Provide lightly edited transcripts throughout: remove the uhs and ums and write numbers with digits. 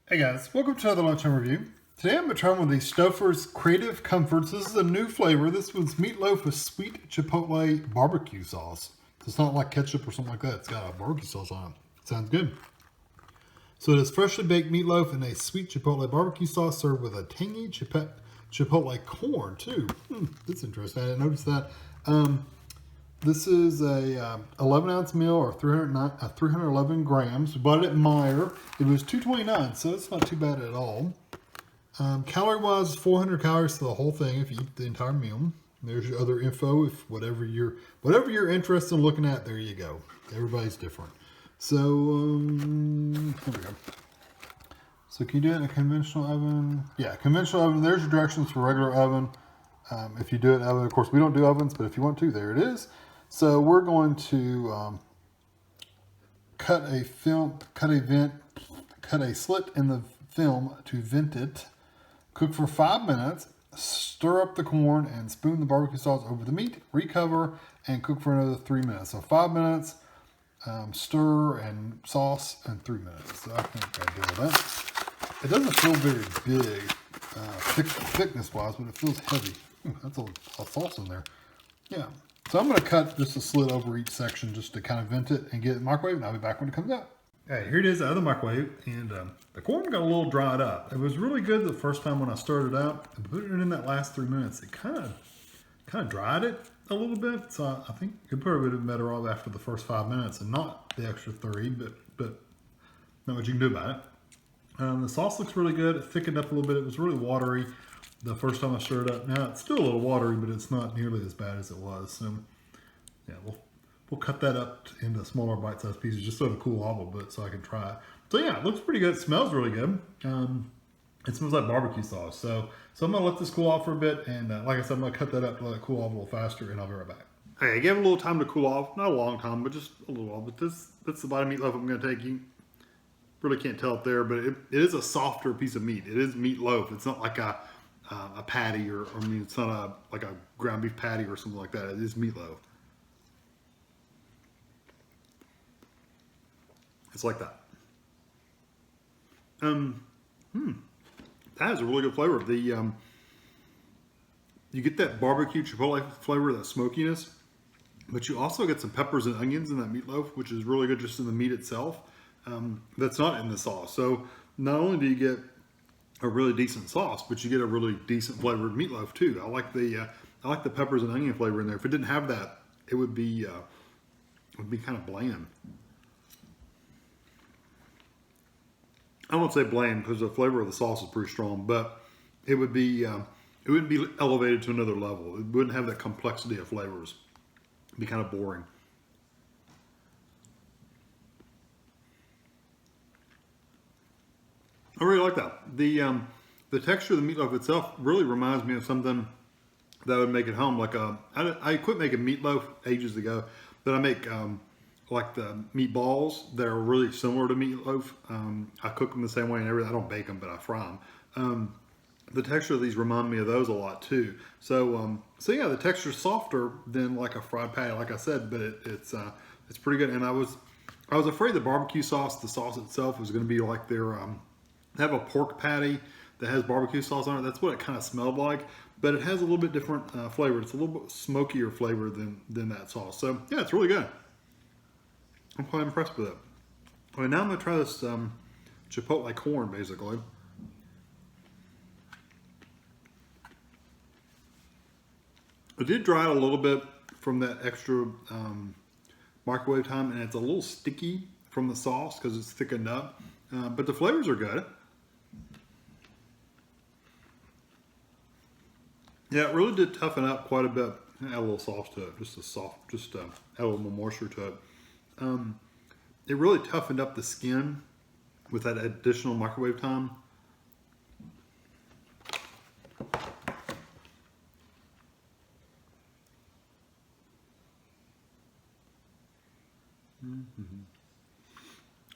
Hey guys, welcome to another Lunchtime review. Today I'm going to try one of the Stouffer's Creative Comforts. This is a new flavor. This one's meatloaf with sweet chipotle barbecue sauce. So it's not like ketchup or something like that. It's got a barbecue sauce on it. Sounds good. So it is freshly baked meatloaf in a sweet chipotle barbecue sauce served with a tangy chipotle corn too. That's interesting. I didn't notice that. This is a 11-ounce meal or 311 grams. We bought it at Meijer. It was $2.29, so it's not too bad at all. Calorie-wise, 400 calories to the whole thing if you eat the entire meal. There's your other info. If whatever you're interested in looking at, there you go. Everybody's different. So here we go. So can you do it in a conventional oven? Yeah, conventional oven. There's your directions for regular oven. If you do it in oven, of course we don't do ovens, but if you want to, there it is. So we're going to cut a slit in the film to vent it. Cook for 5 minutes. Stir up the corn and spoon the barbecue sauce over the meat. Recover and cook for another 3 minutes. So 5 minutes, stir and sauce, and 3 minutes. So I think I do that. It doesn't feel very big, thickness-wise, but it feels heavy. That's a sauce in there. Yeah. So I'm going to cut just a slit over each section just to kind of vent it and get it in the microwave, and I'll be back when it comes out. Okay, here it is out of the microwave, and the corn got a little dried up. It was really good the first time when I stirred it out. I put it in that last 3 minutes. It kind of dried it a little bit, so I think it probably would have been better off after the first 5 minutes and not the extra 3, but not much you can do about it. The sauce looks really good. It thickened up a little bit. It was really watery the first time I stirred it up. Now it's still a little watery, but it's not nearly as bad as it was. So yeah, we'll cut that up into smaller bite-sized pieces just so it'll cool off a little bit so I can try it. So yeah, it looks pretty good. It smells really good. It smells like barbecue sauce. So I'm gonna let this cool off for a bit, and like I said, I'm gonna cut that up to let it cool off a little faster, and I'll be right back. Okay, I gave it a little time to cool off. Not a long time, but just a little while. But that's the bite of meatloaf I'm gonna take. You really can't tell it there, but it is a softer piece of meat. It is meatloaf. It's not like a patty or I mean, it's not like a ground beef patty or something like that. It is meatloaf. It's like that. That has a really good flavor. You get that barbecue chipotle flavor, that smokiness, but you also get some peppers and onions in that meatloaf, which is really good just in the meat itself. That's not in the sauce. So not only do you get a really decent sauce, but you get a really decent flavored meatloaf too. I like the peppers and onion flavor in there. If it didn't have that, it would be kind of bland. I won't say bland because the flavor of the sauce is pretty strong, but it wouldn't be elevated to another level. It wouldn't have that complexity of flavors. It'd be kind of boring. I really like that. The texture of the meatloaf itself really reminds me of something that I would make at home. I quit making meatloaf ages ago, but I make like the meatballs that are really similar to meatloaf. I cook them the same way and everything. I don't bake them, but I fry them. The texture of these remind me of those a lot too. So yeah, the texture is softer than like a fried patty, like I said, but it's pretty good. And I was afraid the barbecue sauce, the sauce itself, was going to be like they have a pork patty that has barbecue sauce on it. That's what it kind of smelled like, but it has a little bit different flavor. It's a little bit smokier flavor than that sauce. So yeah, it's really good. I'm quite impressed with it. All right, now I'm gonna try this chipotle corn, basically. I did dry it a little bit from that extra microwave time, and it's a little sticky from the sauce because it's thickened up, but the flavors are good. Yeah, it really did toughen up quite a bit. Add a little sauce to it, add a little more moisture to it. It really toughened up the skin with that additional microwave time.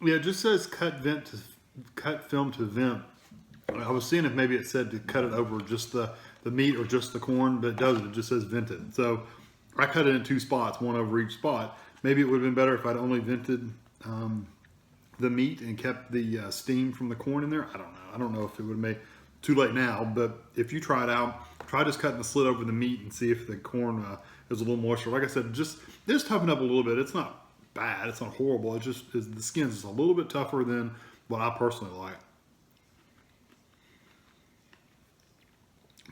Yeah, it just says cut film to vent. I was seeing if maybe it said to cut it over just the meat or just the corn, but it doesn't. It just says vented. So I cut it in 2 spots, one over each spot. Maybe it would have been better if I'd only vented the meat and kept the steam from the corn in there, I don't know. I don't know if it would make too late now, but if you try it out, try just cutting the slit over the meat and see if the corn is a little moisture. Like I said, just toughen up a little bit. It's not bad. It's not horrible. It's just the skin's just a little bit tougher than what I personally like.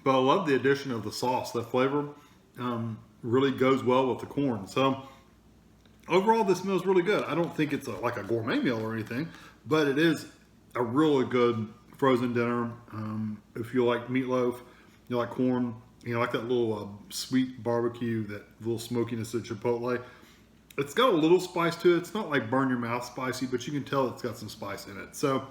But I love the addition of the sauce. That flavor really goes well with the corn. So overall, this meal is really good. I don't think it's like a gourmet meal or anything, but it is a really good frozen dinner. If you like meatloaf, you like corn, you like that little sweet barbecue, that little smokiness of Chipotle. It's got a little spice to it. It's not like burn your mouth spicy, but you can tell it's got some spice in it. So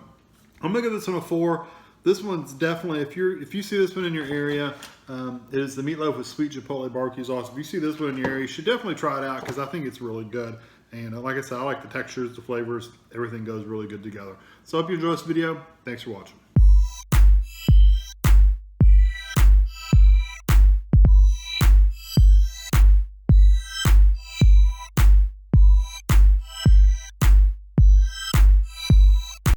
I'm gonna give this one a 4. This one's definitely, if you see this one in your area, it is the meatloaf with sweet Chipotle barbecue sauce. If you see this one in your area, you should definitely try it out because I think it's really good. And like I said, I like the textures, the flavors, everything goes really good together. So I hope you enjoy this video. Thanks for watching.